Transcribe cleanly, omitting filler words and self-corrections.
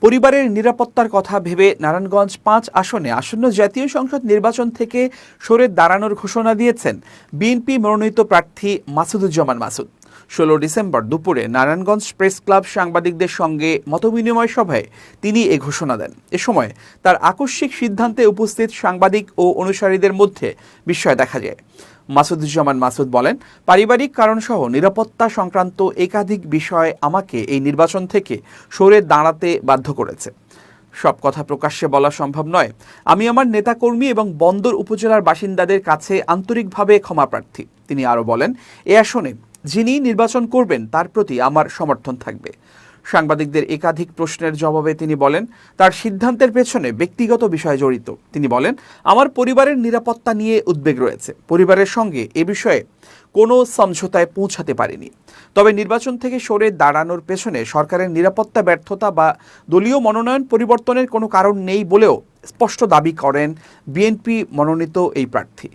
পরিবারের নিরাপত্তার কথা ভেবে নারায়ণগঞ্জ ৫ আসনে আসন্ন জাতীয় সংসদ নির্বাচন থেকে সরে দাঁড়ানোর ঘোষণা দিয়েছেন বিএনপি মনোনীত প্রার্থী মাসুদুজ্জামান মাসুদ। ১৬ ডিসেম্বর দুপুরে নারায়ণগঞ্জ প্রেস ক্লাব সাংবাদিকদের সঙ্গে মতবিনিময় সভায় তিনি এ ঘোষণা দেন। এ সময় তার আকস্মিক সিদ্ধান্তে উপস্থিত সাংবাদিক ও অনুসারীদের মধ্যে বিস্ময় দেখা যায়। মাসুদুজ্জামান মাসুদ বলেন, পারিবারিক কারণসহ নিরাপত্তা সংক্রান্ত একাধিক বিষয় আমাকে এই নির্বাচন থেকে সরে দাঁড়াতে বাধ্য করেছে। সব কথা প্রকাশ্যে বলা সম্ভব নয়। আমি আমার নেতাকর্মী এবং বন্দর উপজেলার বাসিন্দাদের কাছে আন্তরিকভাবে ক্ষমা প্রার্থী। তিনি আরও বলেন, এ আসনে যিনি নির্বাচন করবেন তার প্রতি আমার সমর্থন থাকবে। সাংবাদিকদের একাধিক প্রশ্নের জবাবে তিনি বলেন, তার সিদ্ধান্তের পেছনে ব্যক্তিগত বিষয় জড়িত। তিনি বলেন, আমার পরিবারের নিরাপত্তা নিয়ে উদ্বেগ রয়েছে। পরিবারের সঙ্গে এ বিষয়ে কোনো সমঝোতায় পৌঁছাতে পারেনি। তবে নির্বাচন থেকে সরে দাঁড়ানোর পেছনে সরকারের নিরাপত্তা ব্যর্থতা বা দলীয় মনোনয়ন পরিবর্তনের কোনো কারণ নেই বলেও স্পষ্ট দাবি করেন বিএনপি মনোনীত এই প্রার্থী।